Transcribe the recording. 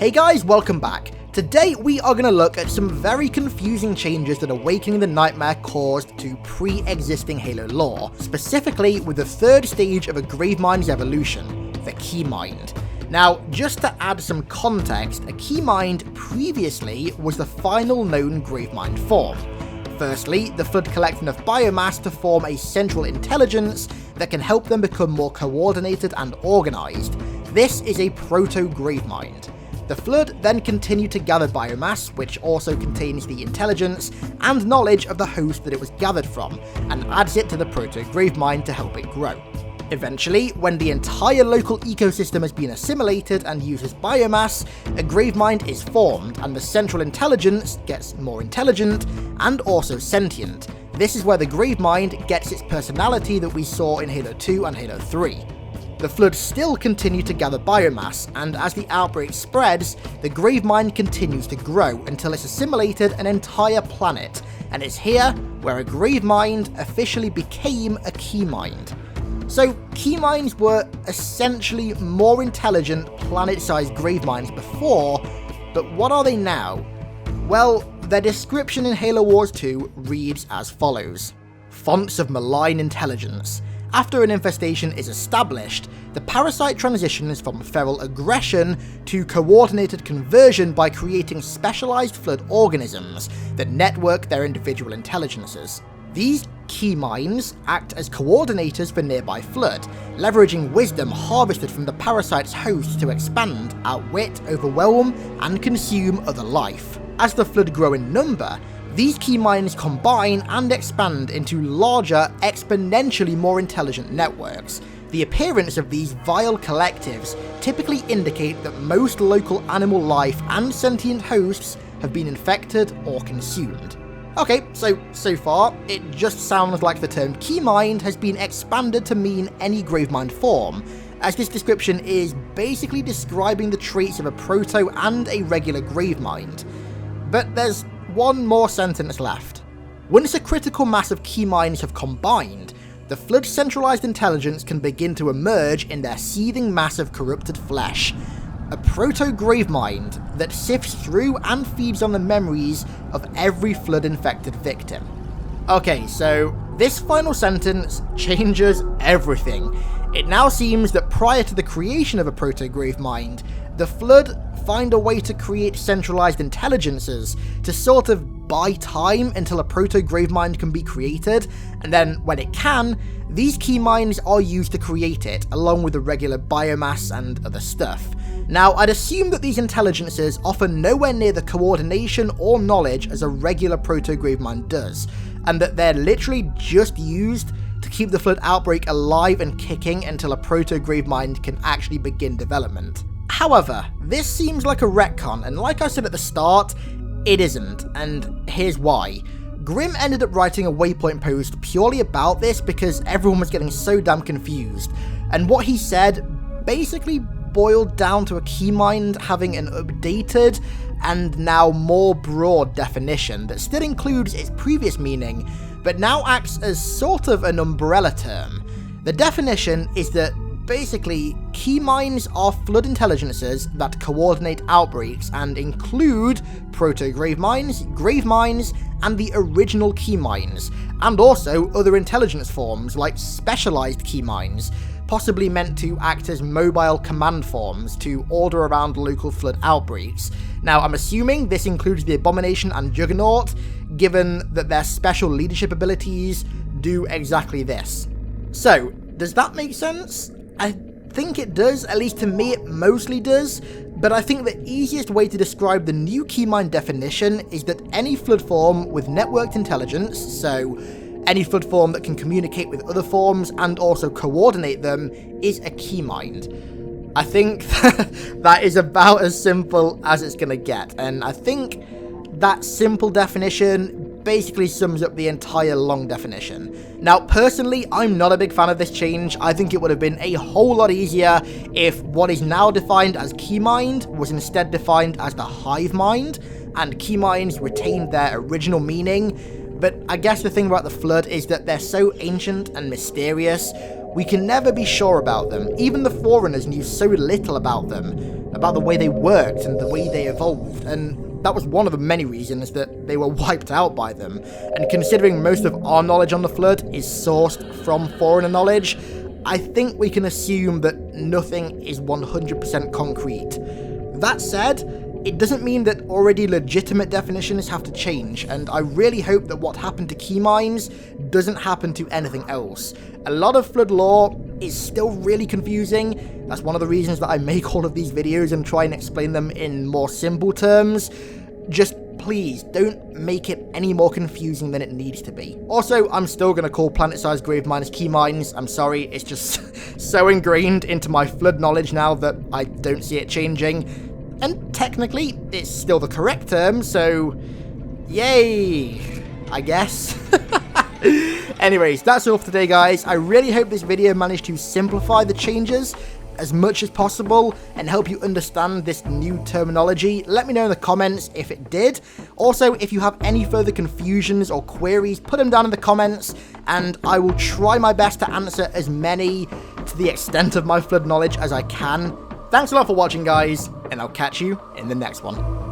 Hey guys, welcome back. Today we are going to look at some very confusing changes that Awakening the Nightmare caused to pre-existing Halo lore, specifically with the third stage of a Gravemind's evolution, the Keymind. Now, just to add some context, a Keymind previously was the final known Gravemind form. Firstly, the Flood collect enough biomass to form a central intelligence that can help them become more coordinated and organised. This is a Proto-Gravemind. The Flood then continue to gather biomass, which also contains the intelligence and knowledge of the host that it was gathered from, and adds it to the Proto-Gravemind to help it grow. Eventually, when the entire local ecosystem has been assimilated and uses biomass, a Gravemind is formed, and the central intelligence gets more intelligent and also sentient. This is where the Gravemind gets its personality that we saw in Halo 2 and Halo 3. The Flood still continue to gather biomass, and as the outbreak spreads, the Gravemind continues to grow until it's assimilated an entire planet, and it's here where a Gravemind officially became a Keymind. So, Keyminds were essentially more intelligent planet-sized Graveminds before, but what are they now? Well, their description in Halo Wars 2 reads as follows. Fonts of malign intelligence. After an infestation is established, the parasite transitions from feral aggression to coordinated conversion by creating specialized Flood organisms that network their individual intelligences. These Keyminds act as coordinators for nearby Flood, leveraging wisdom harvested from the parasite's host to expand, outwit, overwhelm, and consume other life. As the Flood grow in number, these Keyminds combine and expand into larger, exponentially more intelligent networks. The appearance of these vile collectives typically indicate that most local animal life and sentient hosts have been infected or consumed. Okay, so far, it just sounds like the term Keymind has been expanded to mean any Gravemind form, as this description is basically describing the traits of a Proto and a regular Gravemind. But there's one more sentence left. Once a critical mass of Keyminds have combined, the Flood's centralized intelligence can begin to emerge in their seething mass of corrupted flesh. A Proto-Gravemind that sifts through and feeds on the memories of every Flood-infected victim. Okay, so this final sentence changes everything. It now seems that prior to the creation of a Proto-Gravemind, the Flood find a way to create centralized intelligences to sort of buy time until a Proto-Gravemind can be created, and then when it can, these Keyminds are used to create it, along with the regular biomass and other stuff. Now, I'd assume that these intelligences offer nowhere near the coordination or knowledge as a regular Proto-Gravemind does, and that they're literally just used to keep the Flood outbreak alive and kicking until a Proto-Gravemind can actually begin development. However, this seems like a retcon, and like I said at the start, it isn't, and here's why. Grimm ended up writing a Waypoint post purely about this because everyone was getting so damn confused, and what he said basically boiled down to a Keymind having an updated and now more broad definition that still includes its previous meaning, but now acts as sort of an umbrella term. The definition is that basically, Keyminds are Flood intelligences that coordinate outbreaks and include Proto-Graveminds, Graveminds, and the original Keyminds, and also other intelligence forms like specialized Keyminds, possibly meant to act as mobile command forms to order around local Flood outbreaks. Now, I'm assuming this includes the Abomination and Juggernaut, given that their special leadership abilities do exactly this. So, does that make sense? I think it does, at least to me it mostly does, but I think the easiest way to describe the new Keymind definition is that any Flood form with networked intelligence, so any Flood form that can communicate with other forms and also coordinate them, is a Keymind. I think that is about as simple as it's gonna get, and I think that simple definition basically sums up the entire long definition. Now, personally, I'm not a big fan of this change. I think it would have been a whole lot easier if what is now defined as Keymind was instead defined as the Hive Mind, and Keyminds retained their original meaning, But I guess the thing about the Flood is that they're so ancient and mysterious, we can never be sure about them. Even the Forerunners knew so little about them, about the way they worked and the way they evolved, and that was one of the many reasons that they were wiped out by them. And considering most of our knowledge on the Flood is sourced from Forerunner knowledge, I think we can assume that nothing is 100% concrete. That said, it doesn't mean that already legitimate definitions have to change, and I really hope that what happened to Keyminds doesn't happen to anything else. A lot of Flood lore is still really confusing. That's one of the reasons that I make all of these videos and try and explain them in more simple terms. Just please don't make it any more confusing than it needs to be. Also, I'm still going to call planet-sized Graveminds Keyminds. I'm sorry, it's just so ingrained into my Flood knowledge now that I don't see it changing. And technically, it's still the correct term, so yay, I guess. Anyways, that's all for today, guys. I really hope this video managed to simplify the changes as much as possible and help you understand this new terminology. Let me know in the comments if it did. Also, if you have any further confusions or queries, put them down in the comments, and I will try my best to answer as many to the extent of my Flood knowledge as I can. Thanks a lot for watching, guys, and I'll catch you in the next one.